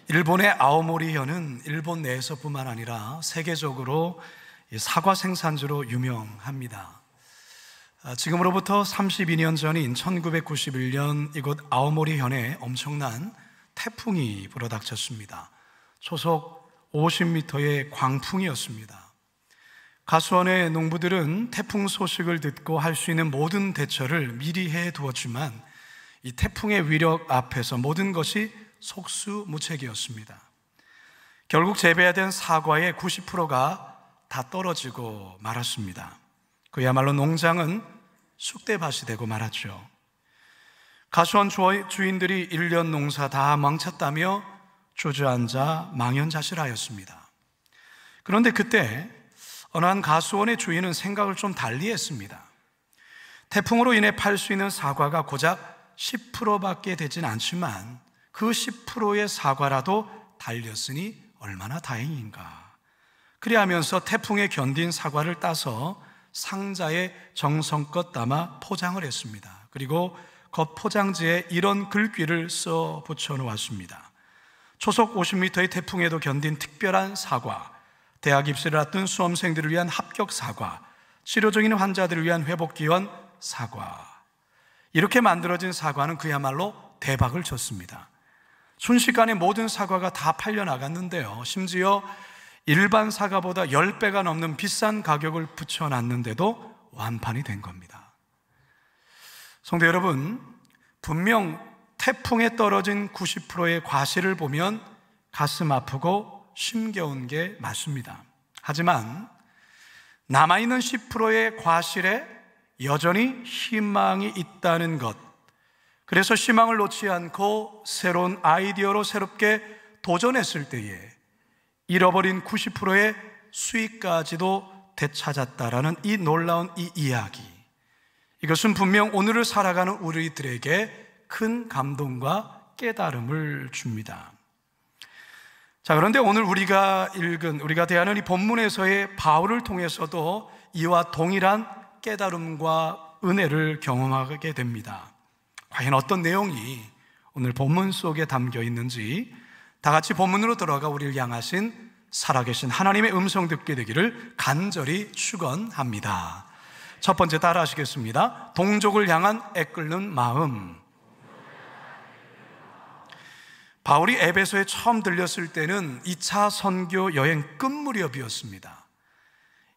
일본의 아오모리현은 일본 내에서뿐만 아니라 세계적으로 사과 생산지로 유명합니다. 지금으로부터 32년 전인 1991년 이곳 아오모리현에 엄청난 태풍이 불어닥쳤습니다. 초속 50m의 광풍이었습니다. 가수원의 농부들은 태풍 소식을 듣고 할 수 있는 모든 대처를 미리 해두었지만 이 태풍의 위력 앞에서 모든 것이 속수무책이었습니다. 결국 재배해야 된 사과의 90%가 다 떨어지고 말았습니다. 그야말로 농장은 쑥대밭이 되고 말았죠. 가수원 주인들이 1년 농사 다 망쳤다며 주저앉아 망연자실하였습니다. 그런데 그때 어느 한 가수원의 주인은 생각을 좀 달리 했습니다. 태풍으로 인해 팔 수 있는 사과가 고작 10%밖에 되진 않지만 그 10%의 사과라도 달렸으니 얼마나 다행인가. 그리하면서 태풍에 견딘 사과를 따서 상자에 정성껏 담아 포장을 했습니다. 그리고 겉포장지에 이런 글귀를 써 붙여놓았습니다. 초속 50m의 태풍에도 견딘 특별한 사과, 대학 입시를 앞둔 수험생들을 위한 합격 사과, 치료 중인 환자들을 위한 회복 기원 사과. 이렇게 만들어진 사과는 그야말로 대박을 쳤습니다. 순식간에 모든 사과가 다 팔려나갔는데요, 심지어 일반 사과보다 10배가 넘는 비싼 가격을 붙여놨는데도 완판이 된 겁니다. 성도 여러분, 분명 태풍에 떨어진 90%의 과실을 보면 가슴 아프고 심겨운 게 맞습니다. 하지만 남아있는 10%의 과실에 여전히 희망이 있다는 것, 그래서 희망을 놓지 않고 새로운 아이디어로 새롭게 도전했을 때에 잃어버린 90%의 수익까지도 되찾았다라는 이 놀라운 이 이야기, 이것은 분명 오늘을 살아가는 우리들에게 큰 감동과 깨달음을 줍니다. 자, 그런데 오늘 우리가 대하는 이 본문에서의 바울을 통해서도 이와 동일한 깨달음과 은혜를 경험하게 됩니다. 과연 어떤 내용이 오늘 본문 속에 담겨 있는지 다 같이 본문으로 들어가 우리를 향하신 살아계신 하나님의 음성 듣게 되기를 간절히 축원합니다. 첫 번째 따라 하시겠습니다. 동족을 향한 애끓는 마음. 바울이 에베소에 처음 들렸을 때는 2차 선교 여행 끝 무렵이었습니다.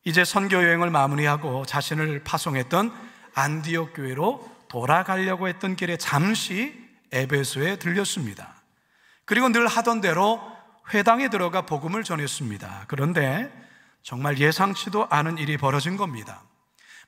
이제 선교 여행을 마무리하고 자신을 파송했던 안디옥 교회로 돌아가려고 했던 길에 잠시 에베소에 들렸습니다. 그리고 늘 하던 대로 회당에 들어가 복음을 전했습니다. 그런데 정말 예상치도 않은 일이 벌어진 겁니다.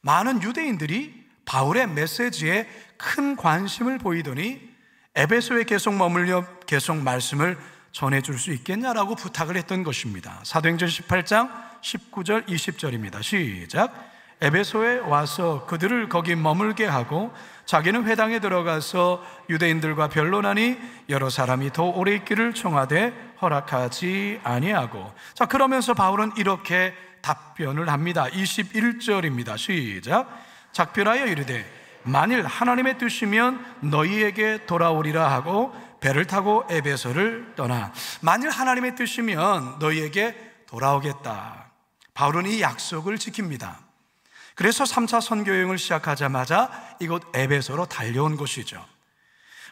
많은 유대인들이 바울의 메시지에 큰 관심을 보이더니 에베소에 계속 머물려 계속 말씀을 전해줄 수 있겠냐라고 부탁을 했던 것입니다. 사도행전 18장 19절 20절입니다. 시작. 에베소에 와서 그들을 거기 머물게 하고 자기는 회당에 들어가서 유대인들과 변론하니 여러 사람이 더 오래 있기를 청하되 허락하지 아니하고. 자, 그러면서 바울은 이렇게 답변을 합니다. 21절입니다. 시작. 작별하여 이르되 만일 하나님의 뜻이면 너희에게 돌아오리라 하고 배를 타고 에베소를 떠나. 만일 하나님의 뜻이면 너희에게 돌아오겠다. 바울은 이 약속을 지킵니다. 그래서 3차 선교여행을 시작하자마자 이곳 에베소로 달려온 것이죠.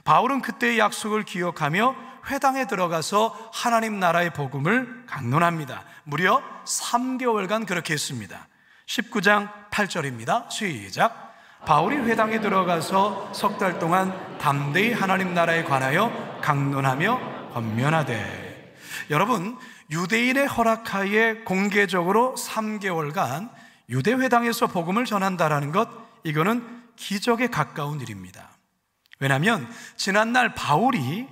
바울은 그때의 약속을 기억하며 회당에 들어가서 하나님 나라의 복음을 강론합니다. 무려 3개월간 그렇게 했습니다. 19장 8절입니다. 시작. 바울이 회당에 들어가서 석 달 동안 담대히 하나님 나라에 관하여 강론하며 권면하되. 여러분, 유대인의 허락하에 공개적으로 3개월간 유대 회당에서 복음을 전한다라는 것, 이거는 기적에 가까운 일입니다. 왜냐하면 지난날 바울이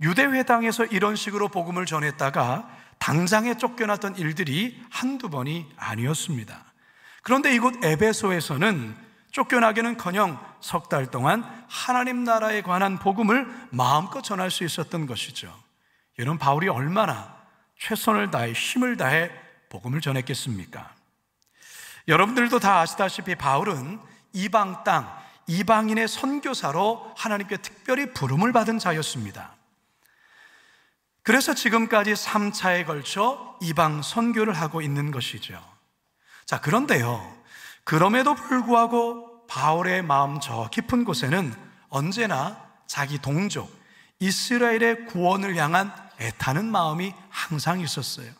유대 회당에서 이런 식으로 복음을 전했다가 당장에 쫓겨났던 일들이 한두 번이 아니었습니다. 그런데 이곳 에베소에서는 쫓겨나기는커녕 석 달 동안 하나님 나라에 관한 복음을 마음껏 전할 수 있었던 것이죠. 이런 바울이 얼마나 최선을 다해 힘을 다해 복음을 전했겠습니까? 여러분들도 다 아시다시피 바울은 이방 땅, 이방인의 선교사로 하나님께 특별히 부름을 받은 자였습니다. 그래서 지금까지 3차에 걸쳐 이방 선교를 하고 있는 것이죠. 자, 그런데요, 그럼에도 불구하고 바울의 마음 저 깊은 곳에는 언제나 자기 동족 이스라엘의 구원을 향한 애타는 마음이 항상 있었어요.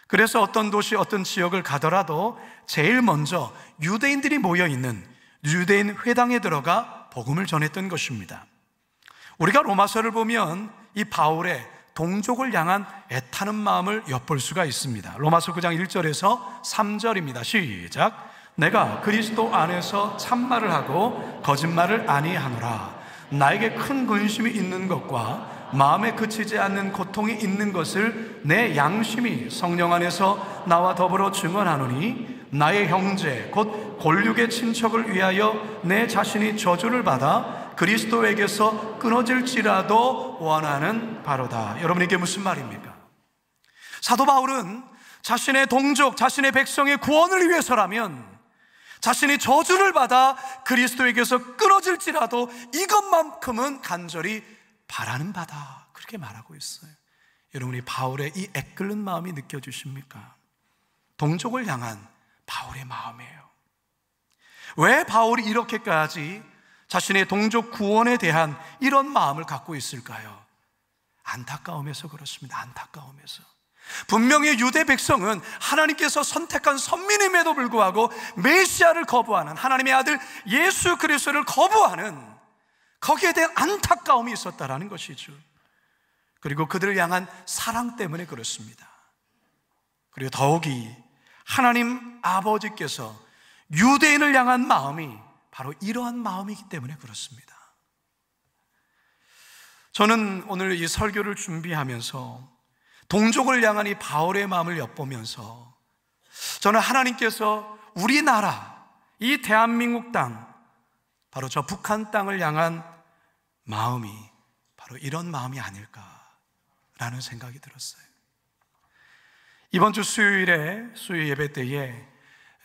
그래서 어떤 도시, 어떤 지역을 가더라도 제일 먼저 유대인들이 모여있는 유대인 회당에 들어가 복음을 전했던 것입니다. 우리가 로마서를 보면 이 바울의 동족을 향한 애타는 마음을 엿볼 수가 있습니다. 로마서 9장 1절에서 3절입니다. 시작. 내가 그리스도 안에서 참말을 하고 거짓말을 아니하노라. 나에게 큰 근심이 있는 것과 마음에 그치지 않는 고통이 있는 것을 내 양심이 성령 안에서 나와 더불어 증언하노니 나의 형제 곧 골육의 친척을 위하여 내 자신이 저주를 받아 그리스도에게서 끊어질지라도 원하는 바로다. 여러분, 이게 무슨 말입니까? 사도 바울은 자신의 동족, 자신의 백성의 구원을 위해서라면 자신이 저주를 받아 그리스도에게서 끊어질지라도 이것만큼은 간절히 바라는 바다, 그렇게 말하고 있어요. 여러분이 바울의 이 애끓는 마음이 느껴지십니까? 동족을 향한 바울의 마음이에요. 왜 바울이 이렇게까지 자신의 동족 구원에 대한 이런 마음을 갖고 있을까요? 안타까움에서 그렇습니다. 안타까움에서. 분명히 유대 백성은 하나님께서 선택한 선민임에도 불구하고 메시아를 거부하는, 하나님의 아들 예수 그리스도를 거부하는 거기에 대한 안타까움이 있었다라는 것이죠. 그리고 그들을 향한 사랑 때문에 그렇습니다. 그리고 더욱이 하나님 아버지께서 유대인을 향한 마음이 바로 이러한 마음이기 때문에 그렇습니다. 저는 오늘 이 설교를 준비하면서 동족을 향한 이 바울의 마음을 엿보면서 저는 하나님께서 우리나라, 이 대한민국 땅, 바로 저 북한 땅을 향한 마음이 바로 이런 마음이 아닐까라는 생각이 들었어요. 이번 주 수요일에 수요 예배 때에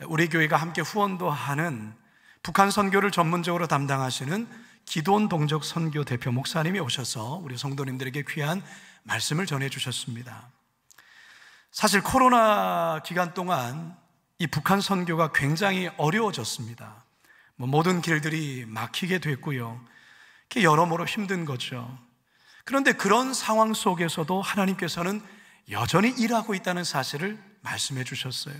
우리 교회가 함께 후원도 하는 북한 선교를 전문적으로 담당하시는 기도원 동족 선교 대표 목사님이 오셔서 우리 성도님들에게 귀한 말씀을 전해주셨습니다. 사실 코로나 기간 동안 이 북한 선교가 굉장히 어려워졌습니다. 모든 길들이 막히게 됐고요, 여러모로 힘든 거죠. 그런데 그런 상황 속에서도 하나님께서는 여전히 일하고 있다는 사실을 말씀해 주셨어요.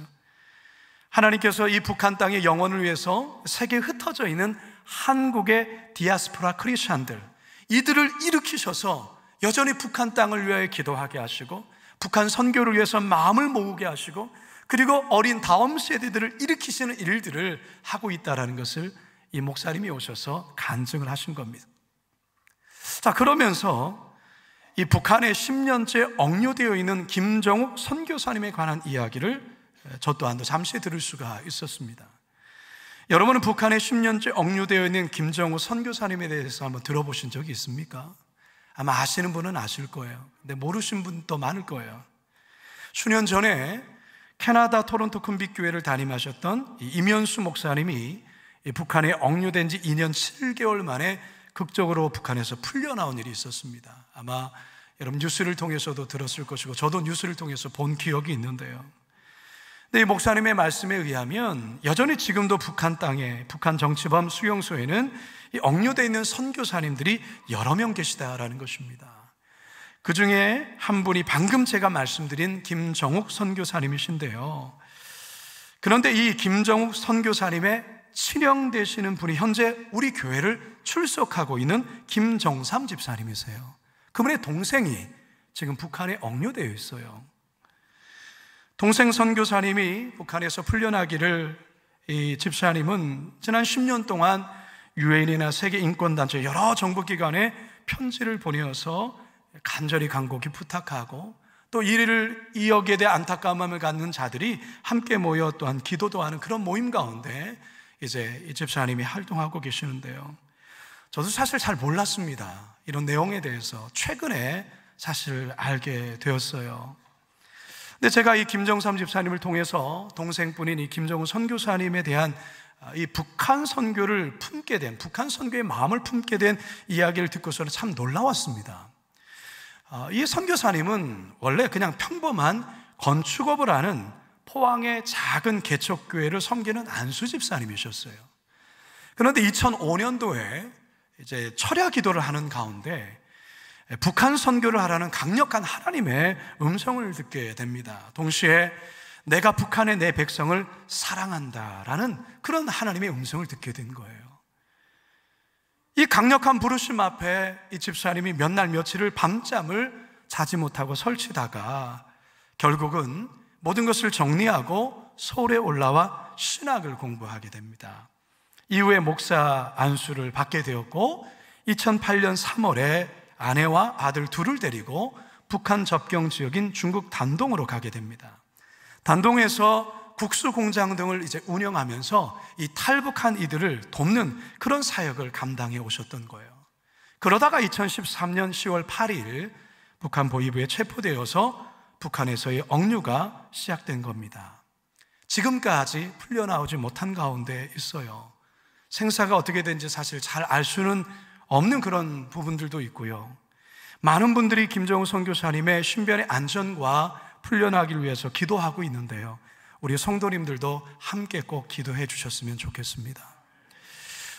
하나님께서 이 북한 땅의 영혼을 위해서 세계에 흩어져 있는 한국의 디아스포라 크리스찬들, 이들을 일으키셔서 여전히 북한 땅을 위하여 기도하게 하시고 북한 선교를 위해서 마음을 모으게 하시고 그리고 어린 다음 세대들을 일으키시는 일들을 하고 있다는 것을 이 목사님이 오셔서 간증을 하신 겁니다. 자, 그러면서 이 북한에 10년째 억류되어 있는 김정욱 선교사님에 관한 이야기를 저 또한도 잠시 들을 수가 있었습니다. 여러분은 북한에 10년째 억류되어 있는 김정욱 선교사님에 대해서 한번 들어보신 적이 있습니까? 아마 아시는 분은 아실 거예요. 근데 모르신 분도 많을 거예요. 수년 전에 캐나다 토론토 큰빛교회를 담임하셨던 임현수 목사님이 북한에 억류된 지 2년 7개월 만에 극적으로 북한에서 풀려나온 일이 있었습니다. 아마 여러분 뉴스를 통해서도 들었을 것이고 저도 뉴스를 통해서 본 기억이 있는데요. 근데 이 목사님의 말씀에 의하면 여전히 지금도 북한 땅에, 북한 정치범 수용소에는 이 억류되어 있는 선교사님들이 여러 명 계시다라는 것입니다. 그 중에 한 분이 방금 제가 말씀드린 김정욱 선교사님이신데요. 그런데 이 김정욱 선교사님의 친형 되시는 분이 현재 우리 교회를 출석하고 있는 김정삼 집사님이세요. 그분의 동생이 지금 북한에 억류되어 있어요. 동생 선교사님이 북한에서 풀려나기를 이 집사님은 지난 10년 동안 유엔이나 세계 인권단체 여러 정부기관에 편지를 보내어서 간절히 간곡히 부탁하고 또 이 일을 여기에 대해 안타까움을 갖는 자들이 함께 모여 또한 기도도 하는 그런 모임 가운데 이제 이 집사님이 활동하고 계시는데요. 저도 사실 잘 몰랐습니다. 이런 내용에 대해서 최근에 사실 알게 되었어요. 근데 제가 이 김정삼 집사님을 통해서 동생분인 이 김정우 선교사님에 대한 이 북한 선교를 품게 된, 북한 선교의 마음을 품게 된 이야기를 듣고서는 참 놀라웠습니다. 이 선교사님은 원래 그냥 평범한 건축업을 하는 포항의 작은 개척교회를 섬기는 안수 집사님이셨어요. 그런데 2005년도에 이제 철야 기도를 하는 가운데 북한 선교를 하라는 강력한 하나님의 음성을 듣게 됩니다. 동시에 내가 북한의 내 백성을 사랑한다라는 그런 하나님의 음성을 듣게 된 거예요. 이 강력한 부르심 앞에 이 집사님이 몇 날 며칠을 밤잠을 자지 못하고 설치다가 결국은 모든 것을 정리하고 서울에 올라와 신학을 공부하게 됩니다. 이후에 목사 안수를 받게 되었고 2008년 3월에 아내와 아들 둘을 데리고 북한 접경 지역인 중국 단동으로 가게 됩니다. 단동에서 국수 공장 등을 이제 운영하면서 이 탈북한 이들을 돕는 그런 사역을 감당해 오셨던 거예요. 그러다가 2013년 10월 8일 북한 보위부에 체포되어서 북한에서의 억류가 시작된 겁니다. 지금까지 풀려나오지 못한 가운데 있어요. 생사가 어떻게 된지 사실 잘 알 수는 없는 그런 부분들도 있고요. 많은 분들이 김정우 선교사님의 신변의 안전과 풀려나기를 위해서 기도하고 있는데요, 우리 성도님들도 함께 꼭 기도해 주셨으면 좋겠습니다.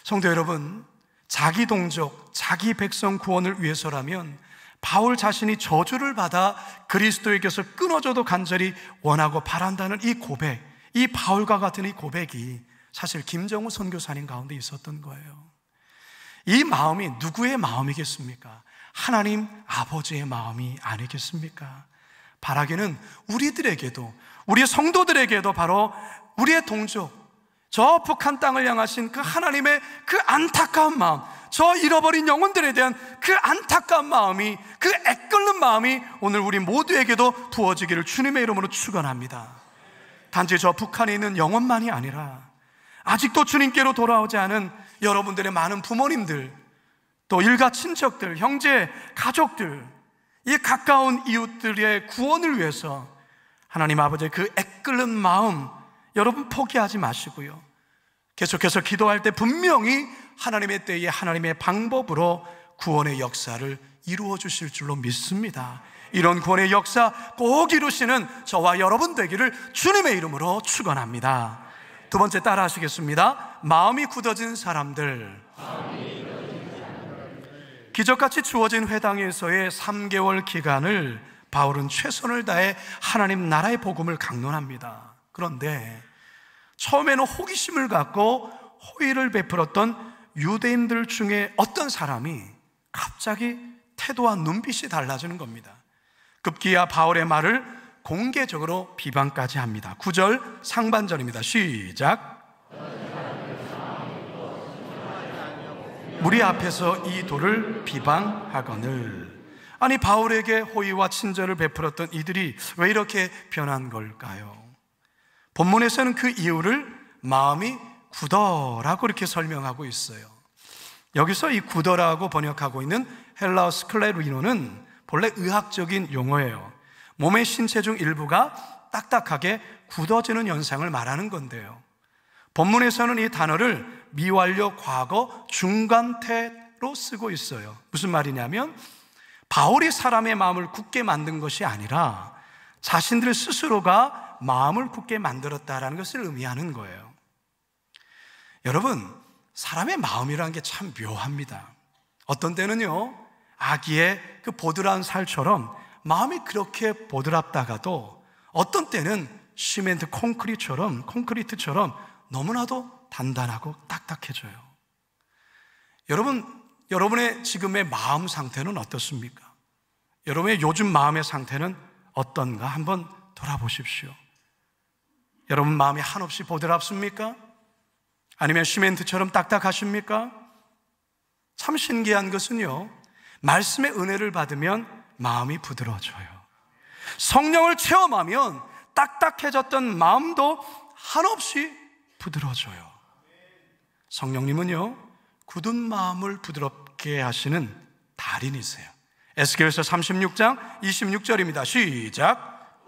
성도 여러분, 자기 동족, 자기 백성 구원을 위해서라면 바울 자신이 저주를 받아 그리스도에게서 끊어져도 간절히 원하고 바란다는 이 고백, 이 바울과 같은 이 고백이 사실 김정우 선교사님 가운데 있었던 거예요. 이 마음이 누구의 마음이겠습니까? 하나님 아버지의 마음이 아니겠습니까? 바라기는 우리들에게도, 우리 성도들에게도 바로 우리의 동족, 저 북한 땅을 향하신 그 하나님의 그 안타까운 마음, 저 잃어버린 영혼들에 대한 그 안타까운 마음이, 그 애끓는 마음이 오늘 우리 모두에게도 부어지기를 주님의 이름으로 축원합니다. 단지 저 북한에 있는 영혼만이 아니라 아직도 주님께로 돌아오지 않은 여러분들의 많은 부모님들, 또 일가 친척들, 형제, 가족들, 이 가까운 이웃들의 구원을 위해서 하나님 아버지의 그 애끓는 마음 여러분 포기하지 마시고요, 계속해서 기도할 때 분명히 하나님의 때에 하나님의 방법으로 구원의 역사를 이루어 주실 줄로 믿습니다. 이런 구원의 역사 꼭 이루시는 저와 여러분 되기를 주님의 이름으로 축원합니다. 두 번째 따라 하시겠습니다. 마음이 굳어진 사람들. 기적같이 주어진 회당에서의 3개월 기간을 바울은 최선을 다해 하나님 나라의 복음을 강론합니다. 그런데 처음에는 호기심을 갖고 호의를 베풀었던 유대인들 중에 어떤 사람이 갑자기 태도와 눈빛이 달라지는 겁니다. 급기야 바울의 말을 공개적으로 비방까지 합니다. 9절 상반절입니다. 시작. 우리 앞에서 이 돌을 비방하거늘. 아니, 바울에게 호의와 친절을 베풀었던 이들이 왜 이렇게 변한 걸까요? 본문에서는 그 이유를 마음이 굳어라고 이렇게 설명하고 있어요. 여기서 이 굳어라고 번역하고 있는 헬라어 스클레루이노는 본래 의학적인 용어예요. 몸의 신체 중 일부가 딱딱하게 굳어지는 현상을 말하는 건데요, 본문에서는 이 단어를 미완료 과거 중간태로 쓰고 있어요. 무슨 말이냐면 바울이 사람의 마음을 굳게 만든 것이 아니라 자신들 스스로가 마음을 굳게 만들었다라는 것을 의미하는 거예요. 여러분, 사람의 마음이라는 게 참 묘합니다. 어떤 때는요, 아기의 그 보드라운 살처럼 마음이 그렇게 보드랍다가도 어떤 때는 시멘트 콘크리트처럼 너무나도 단단하고 딱딱해져요. 여러분의 지금의 마음 상태는 어떻습니까? 여러분의 요즘 마음의 상태는 어떤가 한번 돌아보십시오. 여러분 마음이 한없이 보드랍습니까? 아니면 시멘트처럼 딱딱하십니까? 참 신기한 것은요, 말씀의 은혜를 받으면 마음이 부드러워져요. 성령을 체험하면 딱딱해졌던 마음도 한없이 부드러워져요. 성령님은요, 굳은 마음을 부드럽게 하시는 달인이세요. 에스겔서 36장 26절입니다. 시작.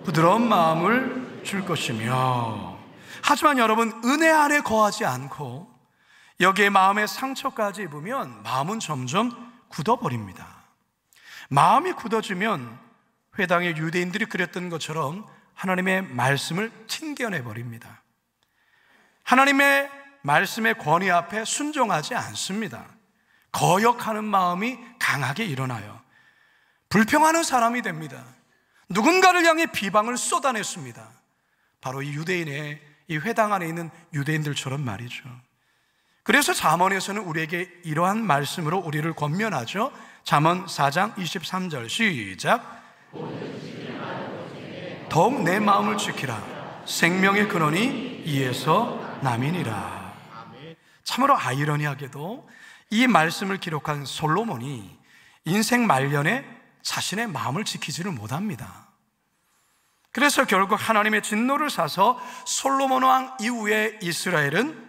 부드러운 마음을 줄 것이며. 하지만 여러분, 은혜 안에 거하지 않고 여기에 마음의 상처까지 입으면 마음은 점점 굳어버립니다. 마음이 굳어지면 회당의 유대인들이 그랬던 것처럼 하나님의 말씀을 튕겨내버립니다. 하나님의 말씀의 권위 앞에 순종하지 않습니다. 거역하는 마음이 강하게 일어나요. 불평하는 사람이 됩니다. 누군가를 향해 비방을 쏟아냈습니다. 바로 이 유대인의, 이 회당 안에 있는 유대인들처럼 말이죠. 그래서 잠언에서는 우리에게 이러한 말씀으로 우리를 권면하죠. 잠언 4장 23절 시작. 더욱 내 마음을 지키라. 생명의 근원이 이에서 남이니라. 참으로 아이러니하게도 이 말씀을 기록한 솔로몬이 인생 말년에 자신의 마음을 지키지를 못합니다. 그래서 결국 하나님의 진노를 사서 솔로몬 왕 이후에 이스라엘은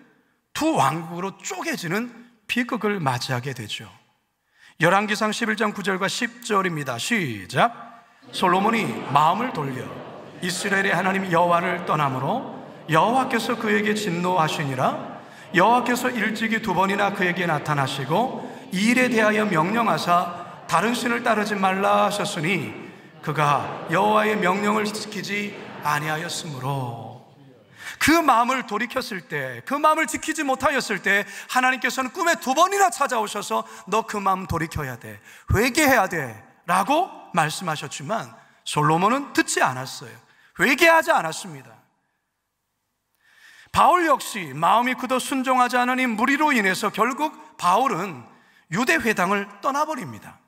두 왕국으로 쪼개지는 비극을 맞이하게 되죠. 열왕기상 11장 9절과 10절입니다. 시작. 솔로몬이 마음을 돌려 이스라엘의 하나님 여호와를 떠나므로 여호와께서 그에게 진노하시니라. 여호와께서 일찍이 두 번이나 그에게 나타나시고 이 일에 대하여 명령하사 다른 신을 따르지 말라 하셨으니 그가 여호와의 명령을 지키지 아니하였으므로. 그 마음을 돌이켰을 때, 그 마음을 지키지 못하였을 때 하나님께서는 꿈에 두 번이나 찾아오셔서 너 그 마음 돌이켜야 돼, 회개해야 돼 라고 말씀하셨지만 솔로몬은 듣지 않았어요. 회개하지 않았습니다. 바울 역시 마음이 굳어 순종하지 않은 이 무리로 인해서 결국 바울은 유대 회당을 떠나버립니다.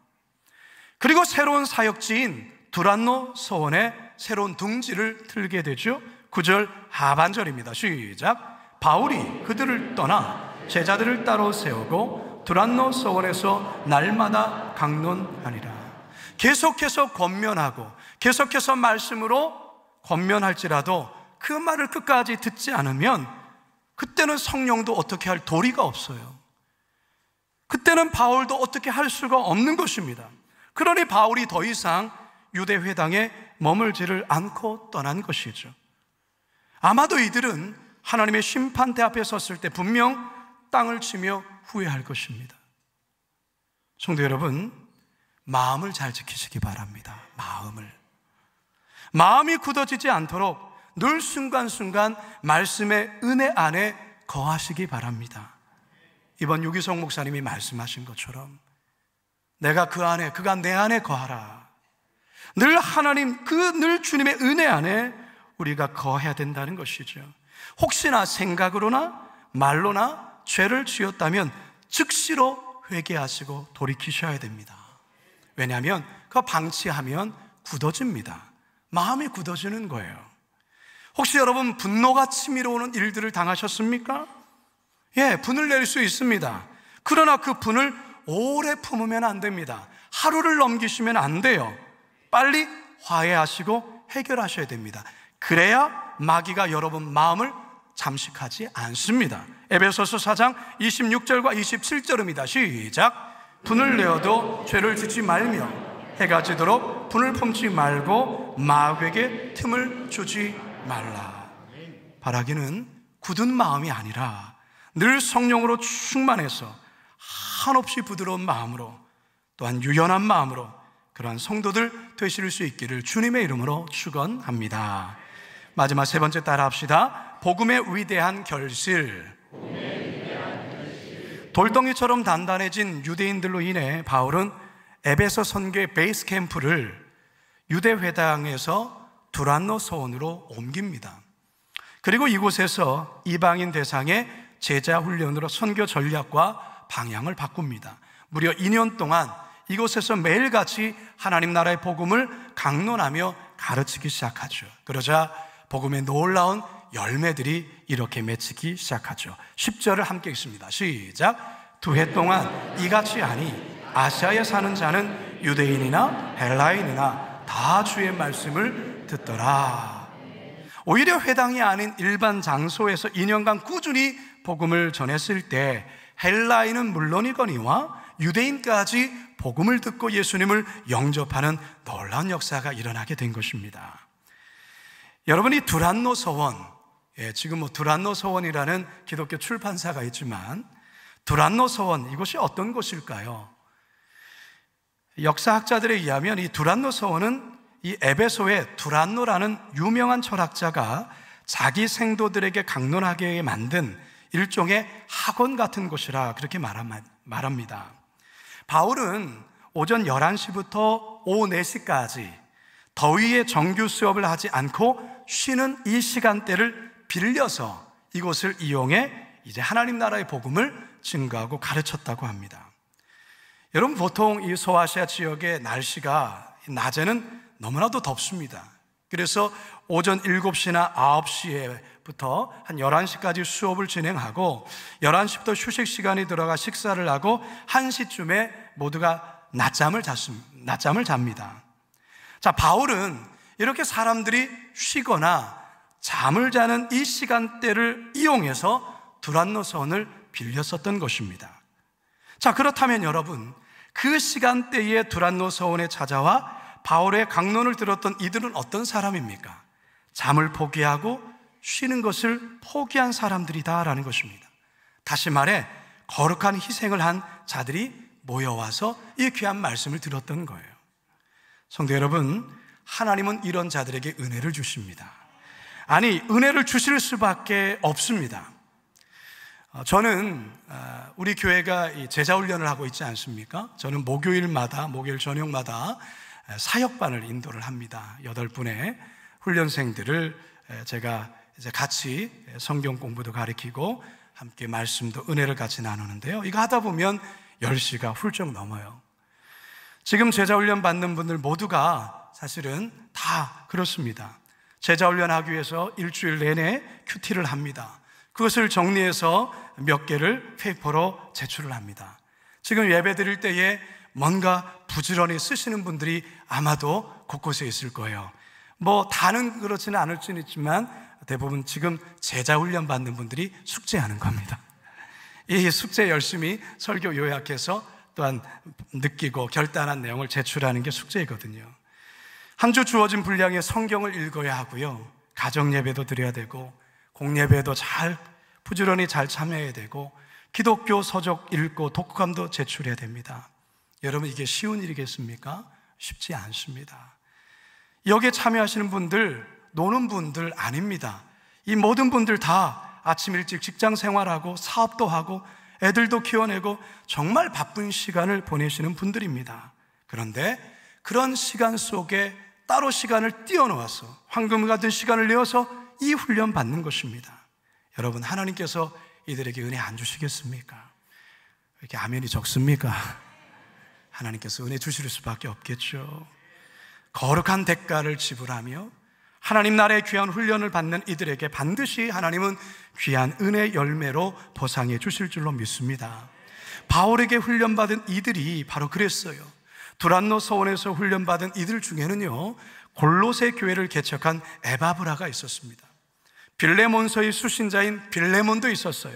그리고 새로운 사역지인 두란노 서원에 새로운 둥지를 틀게 되죠. 9절 하반절입니다. 시작. 바울이 그들을 떠나 제자들을 따로 세우고 두란노 서원에서 날마다 강론하니라. 계속해서 권면하고 계속해서 말씀으로 권면할지라도 그 말을 끝까지 듣지 않으면 그때는 성령도 어떻게 할 도리가 없어요. 그때는 바울도 어떻게 할 수가 없는 것입니다. 그러니 바울이 더 이상 유대 회당에 머물지를 않고 떠난 것이죠. 아마도 이들은 하나님의 심판대 앞에 섰을 때 분명 땅을 치며 후회할 것입니다. 성도 여러분, 마음을 잘 지키시기 바랍니다. 마음이 굳어지지 않도록 늘 순간순간 말씀의 은혜 안에 거하시기 바랍니다. 이번 유기성 목사님이 말씀하신 것처럼 내가 그 안에, 그가 내 안에 거하라. 늘 하나님, 늘 주님의 은혜 안에 우리가 거해야 된다는 것이죠. 혹시나 생각으로나 말로나 죄를 지었다면 즉시로 회개하시고 돌이키셔야 됩니다. 왜냐하면 그거 방치하면 굳어집니다. 마음이 굳어지는 거예요. 혹시 여러분 분노가 치밀어 오는 일들을 당하셨습니까? 예, 분을 낼 수 있습니다. 그러나 그 분을 오래 품으면 안 됩니다. 하루를 넘기시면 안 돼요. 빨리 화해하시고 해결하셔야 됩니다. 그래야 마귀가 여러분 마음을 잠식하지 않습니다. 에베소서 4장 26절과 27절입니다. 시작. 분을 내어도 죄를 짓지 말며 해가 지도록 분을 품지 말고 마귀에게 틈을 주지 말라. 바라기는 굳은 마음이 아니라 늘 성령으로 충만해서 한없이 부드러운 마음으로, 또한 유연한 마음으로 그러한 성도들 되실 수 있기를 주님의 이름으로 축원합니다. 마지막 세 번째 따라 합시다. 복음의 위대한 결실. 돌덩이처럼 단단해진 유대인들로 인해 바울은 에베소 선교의 베이스 캠프를 유대 회당에서 두란노 서원으로 옮깁니다. 그리고 이곳에서 이방인 대상의 제자 훈련으로 선교 전략과 방향을 바꿉니다. 무려 2년 동안 이곳에서 매일같이 하나님 나라의 복음을 강론하며 가르치기 시작하죠. 그러자 복음의 놀라운 열매들이 이렇게 맺히기 시작하죠. 10절을 함께 읽습니다. 시작. 2해 동안 이같이 하니 아시아에 사는 자는 유대인이나 헬라인이나 다 주의 말씀을 듣더라. 오히려 회당이 아닌 일반 장소에서 2년간 꾸준히 복음을 전했을 때 헬라인은 물론이거니와 유대인까지 복음을 듣고 예수님을 영접하는 놀라운 역사가 일어나게 된 것입니다. 여러분이 두란노 서원, 지금 두란노 서원이라는 기독교 출판사가 있지만 두란노 서원, 이곳이 어떤 곳일까요? 역사학자들에 의하면 이 두란노 서원은 이 에베소의 두란노라는 유명한 철학자가 자기 생도들에게 강론하게 만든 일종의 학원 같은 곳이라 그렇게 말합니다. 바울은 오전 11시부터 오후 4시까지 더위에 정규 수업을 하지 않고 쉬는 이 시간대를 빌려서 이곳을 이용해 이제 하나님 나라의 복음을 증거하고 가르쳤다고 합니다. 여러분, 보통 이 소아시아 지역의 날씨가 낮에는 너무나도 덥습니다. 그래서 오전 7시나 9시부터 한 11시까지 수업을 진행하고 11시부터 휴식 시간이 들어가 식사를 하고 1시쯤에 모두가 낮잠을 잡니다. 자, 바울은 이렇게 사람들이 쉬거나 잠을 자는 이 시간대를 이용해서 두란노 서원을 빌렸었던 것입니다. 자, 그렇다면 여러분, 그 시간대에 두란노 서원에 찾아와 바울의 강론을 들었던 이들은 어떤 사람입니까? 잠을 포기하고 쉬는 것을 포기한 사람들이다라는 것입니다. 다시 말해 거룩한 희생을 한 자들이 모여와서 이 귀한 말씀을 들었던 거예요. 성도 여러분, 하나님은 이런 자들에게 은혜를 주십니다. 아니, 은혜를 주실 수밖에 없습니다. 저는 우리 교회가 제자훈련을 하고 있지 않습니까? 저는 목요일 저녁마다 사역반을 인도를 합니다. 8분의 훈련생들을 제가 이제 같이 성경 공부도 가르치고 함께 말씀도 은혜를 같이 나누는데요. 이거 하다 보면 10시가 훌쩍 넘어요. 지금 제자훈련 받는 분들 모두가 사실은 다 그렇습니다. 제자훈련하기 위해서 일주일 내내 큐티를 합니다. 그것을 정리해서 몇 개를 페이퍼로 제출을 합니다. 지금 예배 드릴 때에 뭔가 부지런히 쓰시는 분들이 아마도 곳곳에 있을 거예요. 다는 그렇지는 않을 수는 있지만 대부분 지금 제자훈련 받는 분들이 숙제하는 겁니다. 이 숙제 열심히 설교 요약해서 또한 느끼고 결단한 내용을 제출하는 게 숙제이거든요. 한 주 주어진 분량의 성경을 읽어야 하고요, 가정 예배도 드려야 되고 공예배도 부지런히 잘 참여해야 되고 기독교 서적 읽고 독후감도 제출해야 됩니다. 여러분, 이게 쉬운 일이겠습니까? 쉽지 않습니다. 여기에 참여하시는 분들, 노는 분들 아닙니다. 이 모든 분들 다 아침 일찍 직장 생활하고 사업도 하고 애들도 키워내고 정말 바쁜 시간을 보내시는 분들입니다. 그런데 그런 시간 속에 따로 시간을 띄워놓아서 황금 같은 시간을 내어서 이 훈련 받는 것입니다. 여러분, 하나님께서 이들에게 은혜 안 주시겠습니까? 왜 이렇게 아멘이 적습니까? 하나님께서 은혜 주실 수밖에 없겠죠. 거룩한 대가를 지불하며 하나님 나라의 귀한 훈련을 받는 이들에게 반드시 하나님은 귀한 은혜 열매로 보상해 주실 줄로 믿습니다. 바울에게 훈련받은 이들이 바로 그랬어요. 두란노 서원에서 훈련받은 이들 중에는요, 골로새 교회를 개척한 에바브라가 있었습니다. 빌레몬서의 수신자인 빌레몬도 있었어요.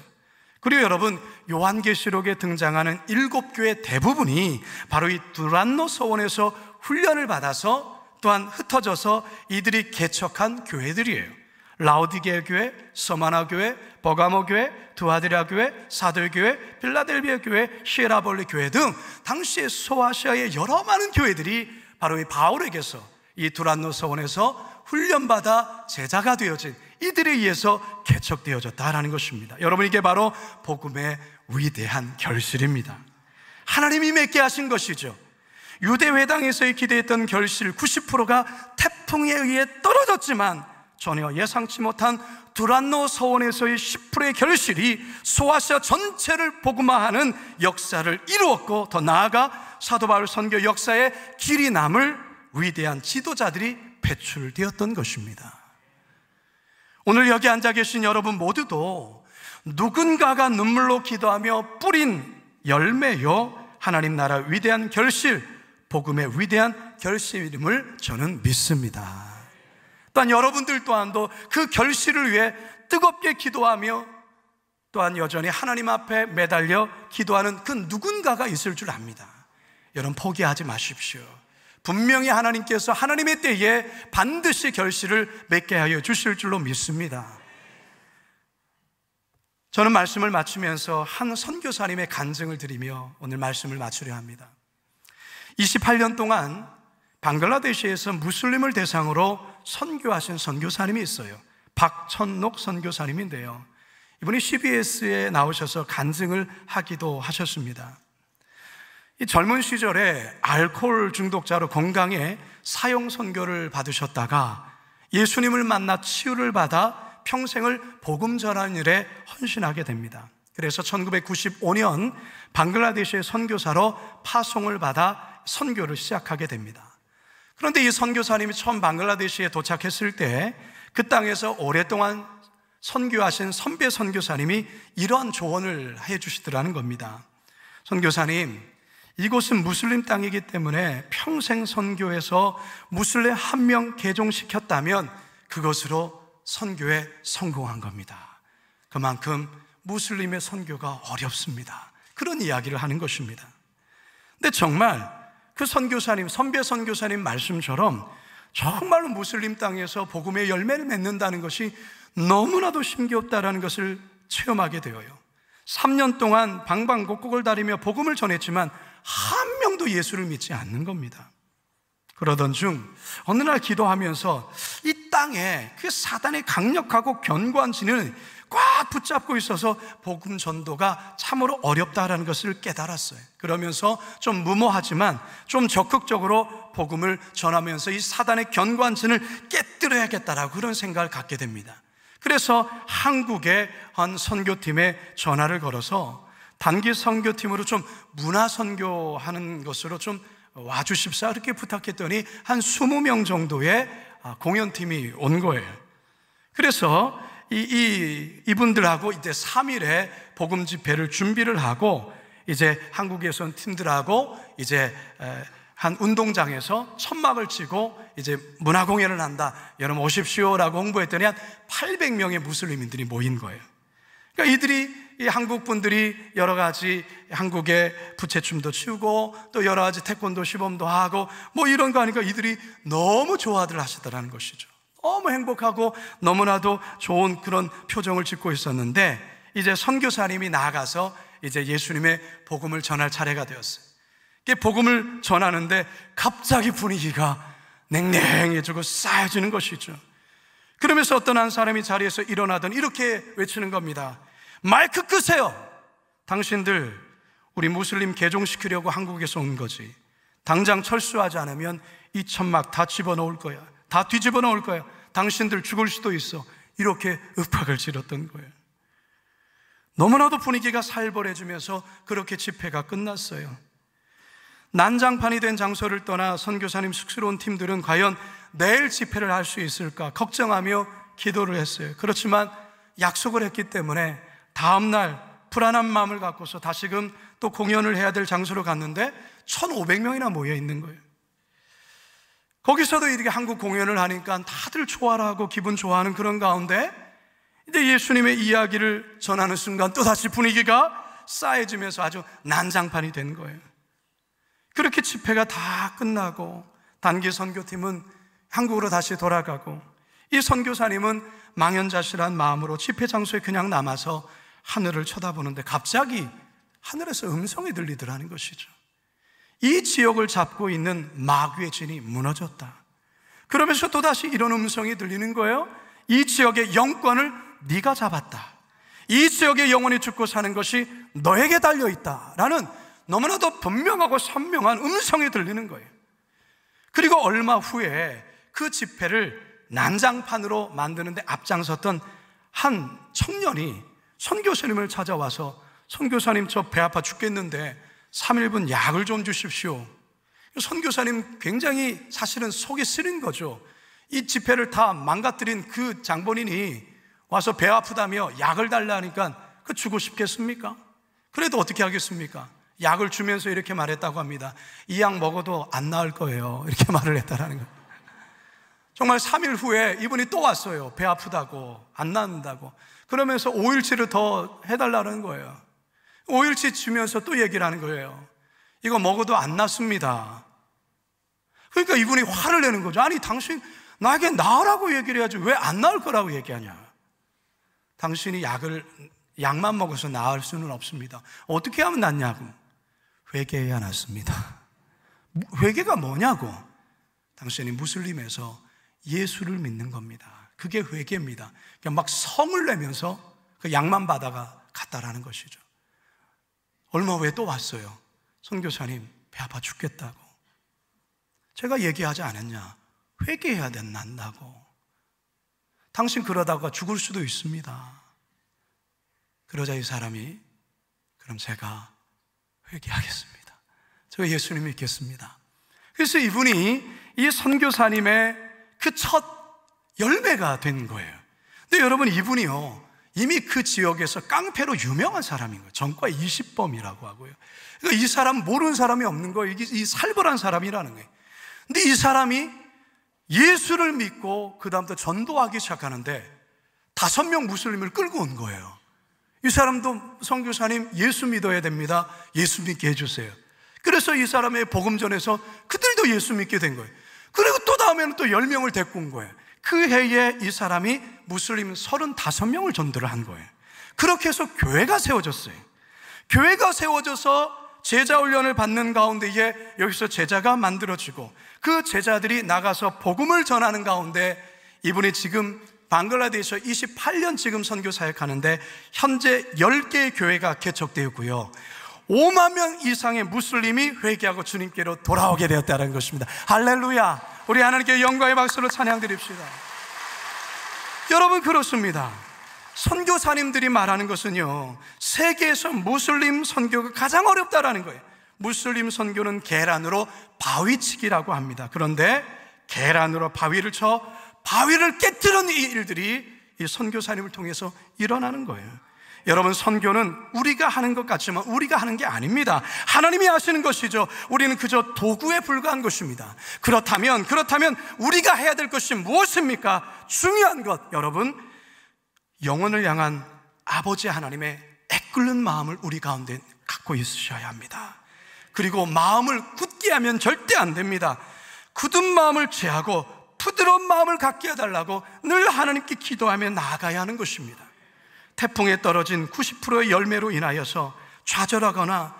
그리고 여러분, 요한계시록에 등장하는 7교회 대부분이 바로 이 두란노 서원에서 훈련을 받아서 또한 흩어져서 이들이 개척한 교회들이에요. 라오디게아 교회, 서마나 교회, 버가모 교회, 두아디라 교회, 사도 교회, 필라델비아 교회, 히에라볼리 교회 등 당시의 소아시아의 여러 많은 교회들이 바로 이 바울에게서 이 두란노 서원에서 훈련받아 제자가 되어진 이들에 의해서 개척되어졌다라는 것입니다. 여러분, 이게 바로 복음의 위대한 결실입니다. 하나님이 맺게 하신 것이죠. 유대회당에서의 기대했던 결실 90%가 태풍에 의해 떨어졌지만 전혀 예상치 못한 두란노 서원에서의 10%의 결실이 소아시아 전체를 복음화하는 역사를 이루었고, 더 나아가 사도 바울 선교 역사에 길이 남을 위대한 지도자들이 배출되었던 것입니다. 오늘 여기 앉아 계신 여러분 모두도 누군가가 눈물로 기도하며 뿌린 열매요, 하나님 나라 위대한 결실, 복음의 위대한 결실임을 저는 믿습니다. 또한 여러분들 또한도 그 결실을 위해 뜨겁게 기도하며 또한 여전히 하나님 앞에 매달려 기도하는 그 누군가가 있을 줄 압니다. 여러분, 포기하지 마십시오. 분명히 하나님께서 하나님의 때에 반드시 결실을 맺게 하여 주실 줄로 믿습니다. 저는 말씀을 마치면서 한 선교사님의 간증을 드리며 오늘 말씀을 마치려 합니다. 28년 동안 방글라데시에서 무슬림을 대상으로 선교하신 선교사님이 있어요. 박천록 선교사님인데요, 이분이 CBS에 나오셔서 간증을 하기도 하셨습니다. 이 젊은 시절에 알코올 중독자로 건강에 사형 선교를 받으셨다가 예수님을 만나 치유를 받아 평생을 복음 전하는 일에 헌신하게 됩니다. 그래서 1995년 방글라데시의 선교사로 파송을 받아 선교를 시작하게 됩니다. 그런데 이 선교사님이 처음 방글라데시에 도착했을 때 그 땅에서 오랫동안 선교하신 선배 선교사님이 이러한 조언을 해 주시더라는 겁니다. 선교사님, 이곳은 무슬림 땅이기 때문에 평생 선교해서 무슬림 한 명 개종시켰다면 그것으로 선교에 성공한 겁니다. 그만큼 무슬림의 선교가 어렵습니다. 그런 이야기를 하는 것입니다. 근데 정말 그 선교사님, 선배 선교사님 말씀처럼 정말로 무슬림 땅에서 복음의 열매를 맺는다는 것이 너무나도 힘겹다라는 것을 체험하게 되어요. 3년 동안 방방곡곡을 다니며 복음을 전했지만 한 명도 예수를 믿지 않는 겁니다. 그러던 중 어느 날 기도하면서 이 땅에 그 사단의 강력하고 견고한 진을 꽉 붙잡고 있어서 복음 전도가 참으로 어렵다라는 것을 깨달았어요. 그러면서 좀 무모하지만 좀 적극적으로 복음을 전하면서 이 사단의 견고한 진을 깨뜨려야겠다라고 그런 생각을 갖게 됩니다. 그래서 한국의 한 선교팀에 전화를 걸어서 단기 선교팀으로 좀 문화 선교하는 것으로 좀 와주십사 이렇게 부탁했더니 한 20명 정도의 공연팀이 온 거예요. 그래서 이분들하고 이제 3일에 복음 집회를 준비를 하고 이제 한국에서 온 팀들하고 이제 한 운동장에서 천막을 치고 이제 문화 공연을 한다, 여러분 오십시오라고 홍보했더니 한 800명의 무슬림인들이 모인 거예요. 그러니까 이 한국 분들이 여러 가지 한국의 부채춤도 추고 또 여러 가지 태권도 시범도 하고 뭐 이런 거 하니까 이들이 너무 좋아들 하시더라는 것이죠. 너무 행복하고 너무나도 좋은 그런 표정을 짓고 있었는데 이제 선교사님이 나가서 이제 예수님의 복음을 전할 차례가 되었어요. 복음을 전하는데 갑자기 분위기가 냉랭해지고 싸해지는 것이죠. 그러면서 어떤 한 사람이 자리에서 일어나더니 이렇게 외치는 겁니다. 마이크 끄세요. 당신들 우리 무슬림 개종시키려고 한국에서 온 거지. 당장 철수하지 않으면 이 천막 다 집어넣을 거야. 다 뒤집어 놓을 거야. 당신들 죽을 수도 있어. 이렇게 윽박을 지렀던 거예요. 너무나도 분위기가 살벌해지면서 그렇게 집회가 끝났어요. 난장판이 된 장소를 떠나 선교사님 쑥스러운 팀들은 과연 내일 집회를 할 수 있을까 걱정하며 기도를 했어요. 그렇지만 약속을 했기 때문에 다음날 불안한 마음을 갖고서 다시금 또 공연을 해야 될 장소로 갔는데 1,500명이나 모여 있는 거예요. 거기서도 이렇게 한국 공연을 하니까 다들 좋아하고 기분 좋아하는 그런 가운데 이제 예수님의 이야기를 전하는 순간 또다시 분위기가 싸해지면서 아주 난장판이 된 거예요. 그렇게 집회가 다 끝나고 단기 선교팀은 한국으로 다시 돌아가고 이 선교사님은 망연자실한 마음으로 집회 장소에 그냥 남아서 하늘을 쳐다보는데 갑자기 하늘에서 음성이 들리더라는 것이죠. 이 지역을 잡고 있는 마귀의 진이 무너졌다. 그러면서 또다시 이런 음성이 들리는 거예요. 이 지역의 영권을 네가 잡았다. 이 지역의 영혼이 죽고 사는 것이 너에게 달려있다라는 너무나도 분명하고 선명한 음성이 들리는 거예요. 그리고 얼마 후에 그 집회를 난장판으로 만드는데 앞장섰던 한 청년이 선교사님을 찾아와서 선교사님 저 배 아파 죽겠는데 3일분 약을 좀 주십시오. 선교사님 굉장히 사실은 속이 쓰린 거죠. 이 집회를 다 망가뜨린 그 장본인이 와서 배 아프다며 약을 달라 하니까 그 주고 싶겠습니까? 그래도 어떻게 하겠습니까? 약을 주면서 이렇게 말했다고 합니다. 이 약 먹어도 안 나을 거예요. 이렇게 말을 했다라는 거예요. 정말 3일 후에 이분이 또 왔어요. 배 아프다고, 안 낫는다고. 그러면서 5일치를 더 해달라는 거예요. 5일치 주면서 또 얘기를 하는 거예요. 이거 먹어도 안 낫습니다. 그러니까 이분이 화를 내는 거죠. 아니 당신 나에게 나으라고 얘기를 해야지 왜 안 나을 거라고 얘기하냐. 당신이 약을 약만 먹어서 나을 수는 없습니다. 어떻게 하면 낫냐고? 회개해야 낫습니다. 회개가 뭐냐고? 당신이 무슬림에서 예수를 믿는 겁니다. 그게 회개입니다. 그냥 막 성을 내면서 그 약만 받아가 갔다라는 것이죠. 얼마 후에 또 왔어요. 선교사님, 배 아파 죽겠다고. 제가 얘기하지 않았냐? 회개해야 된다고. 당신 그러다가 죽을 수도 있습니다. 그러자 이 사람이, 그럼 제가 회개하겠습니다. 제가 예수님 믿겠습니다. 그래서 이분이 이 선교사님의 그 첫 열매가 된 거예요. 근데 여러분, 이분이요, 이미 그 지역에서 깡패로 유명한 사람인 거예요. 전과 20범이라고 하고요. 그러니까 이 사람 모르는 사람이 없는 거예요. 이 살벌한 사람이라는 거예요. 근데 이 사람이 예수를 믿고 그 다음부터 전도하기 시작하는데 5명 무슬림을 끌고 온 거예요. 이 사람도 선교사님 예수 믿어야 됩니다. 예수 믿게 해주세요. 그래서 이 사람의 복음 전해서 그들도 예수 믿게 된 거예요. 그리고 또 다음에는 또 10명을 데리고 온 거예요. 그 해에 이 사람이 무슬림 35명을 전도를 한 거예요. 그렇게 해서 교회가 세워졌어요. 교회가 세워져서 제자 훈련을 받는 가운데에 여기서 제자가 만들어지고 그 제자들이 나가서 복음을 전하는 가운데 이분이 지금 방글라데시에서 28년 지금 선교 사역하는데 현재 10개의 교회가 개척되었고요, 5만 명 이상의 무슬림이 회개하고 주님께로 돌아오게 되었다는 것입니다. 할렐루야. 우리 하나님께 영광의 박수로 찬양 드립시다. 여러분, 그렇습니다. 선교사님들이 말하는 것은요, 세계에서 무슬림 선교가 가장 어렵다라는 거예요. 무슬림 선교는 계란으로 바위치기라고 합니다. 그런데 계란으로 바위를 쳐 바위를 깨뜨리는 이 일들이 이 선교사님을 통해서 일어나는 거예요. 여러분, 선교는 우리가 하는 것 같지만 우리가 하는 게 아닙니다. 하나님이 하시는 것이죠. 우리는 그저 도구에 불과한 것입니다. 그렇다면 우리가 해야 될 것이 무엇입니까? 중요한 것, 여러분, 영혼을 향한 아버지 하나님의 애끓는 마음을 우리 가운데 갖고 있으셔야 합니다. 그리고 마음을 굳게 하면 절대 안 됩니다. 굳은 마음을 제하고 부드러운 마음을 갖게 해달라고 늘 하나님께 기도하며 나아가야 하는 것입니다. 태풍에 떨어진 90%의 열매로 인하여서 좌절하거나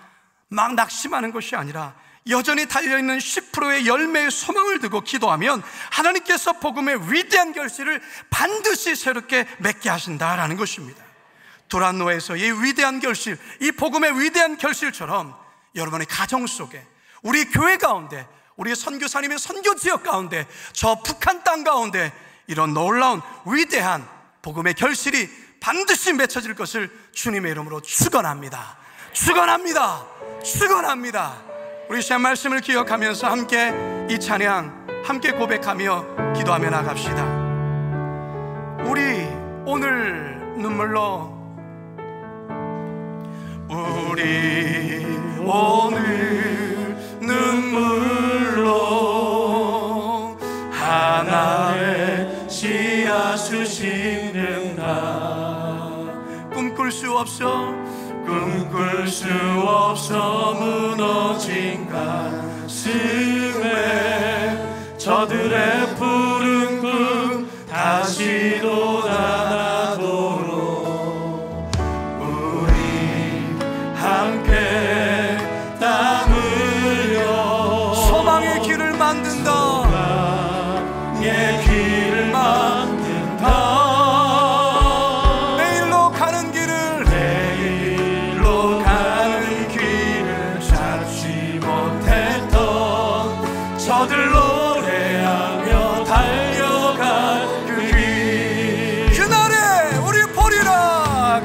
막 낙심하는 것이 아니라 여전히 달려있는 10%의 열매의 소망을 두고 기도하면 하나님께서 복음의 위대한 결실을 반드시 새롭게 맺게 하신다라는 것입니다. 두란노에서 이 위대한 결실, 이 복음의 위대한 결실처럼 여러분의 가정 속에, 우리 교회 가운데, 우리 선교사님의 선교 지역 가운데, 저 북한 땅 가운데 이런 놀라운 위대한 복음의 결실이 반드시 맺혀질 것을 주님의 이름으로 축원합니다. 우리 시간 말씀을 기억하면서 함께 이 찬양 함께 고백하며 기도하며 나갑시다. 우리 오늘 눈물로 하나의 씨앗을 심는다. 꿈꿀 수 없어 무너진 가슴에 저들의 푸른 꿈 다시 돋아나도록 우리 함께 땀 흘려 소망의 길을 만든다. 내일로 가는 길을 찾지 못했던 저들 노래하며 달려갈 그 길, 그날에 우리 보리라.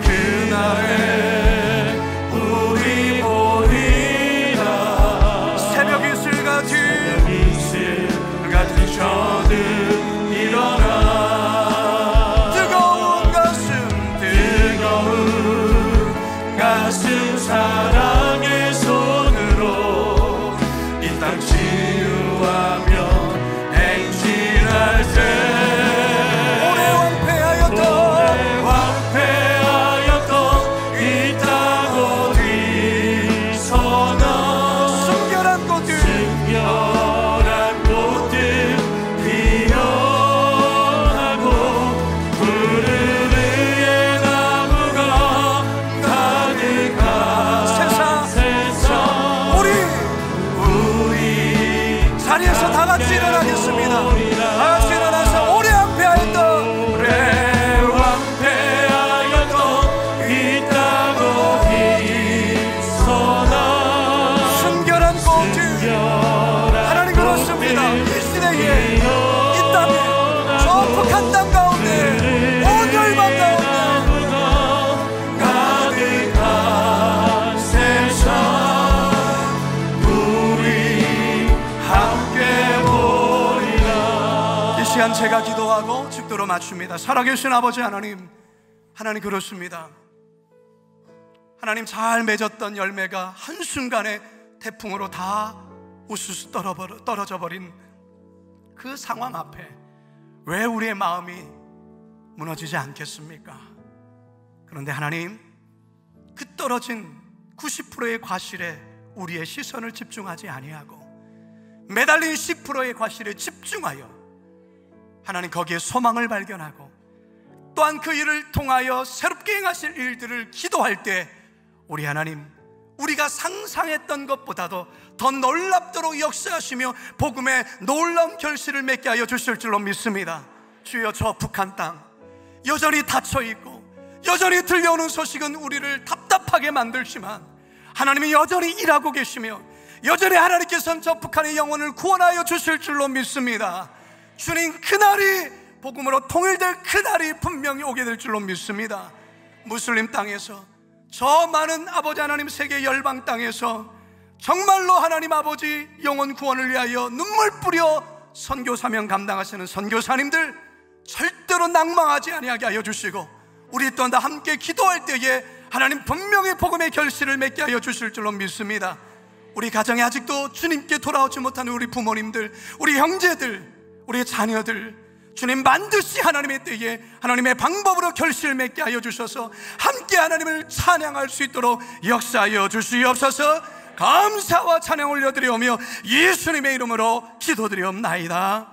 새벽 이슬 같은 저들 일어나 뜨거운 가슴 사랑의 손으로 이 땅 치유하며 행진할 때 오래 왕패하였던 이 땅 어디서나 순결한 꽃들 피어나고 푸른 의의 나무가 시간 제가 기도하고 축도로 맞춥니다. 살아계신 아버지 하나님, 하나님 그렇습니다. 하나님 잘 맺었던 열매가 한순간에 태풍으로 다 우수수 떨어져 버린 그 상황 앞에 왜 우리의 마음이 무너지지 않겠습니까? 그런데 하나님, 그 떨어진 90%의 과실에 우리의 시선을 집중하지 아니하고 매달린 10%의 과실에 집중하여 하나님 거기에 소망을 발견하고 또한 그 일을 통하여 새롭게 행하실 일들을 기도할 때 우리 하나님, 우리가 상상했던 것보다도 더 놀랍도록 역사하시며 복음의 놀라운 결실을 맺게 하여 주실 줄로 믿습니다. 주여, 저 북한 땅 여전히 닫혀있고 여전히 들려오는 소식은 우리를 답답하게 만들지만 하나님이 여전히 일하고 계시며 여전히 하나님께서는 저 북한의 영혼을 구원하여 주실 줄로 믿습니다. 주님, 그날이 복음으로 통일될 그날이 분명히 오게 될 줄로 믿습니다. 무슬림 땅에서, 저 많은 아버지 하나님 세계 열방 땅에서 정말로 하나님 아버지 영혼 구원을 위하여 눈물 뿌려 선교 사명 감당하시는 선교사님들 절대로 낭망하지 아니하게 하여 주시고 우리 또한 다 함께 기도할 때에 하나님 분명히 복음의 결실을 맺게 하여 주실 줄로 믿습니다. 우리 가정에 아직도 주님께 돌아오지 못하는 우리 부모님들, 우리 형제들, 우리 자녀들, 주님 반드시 하나님의 때에 하나님의 방법으로 결실을 맺게 하여 주셔서 함께 하나님을 찬양할 수 있도록 역사하여 주시옵소서. 감사와 찬양 올려드리오며 예수님의 이름으로 기도드리옵나이다.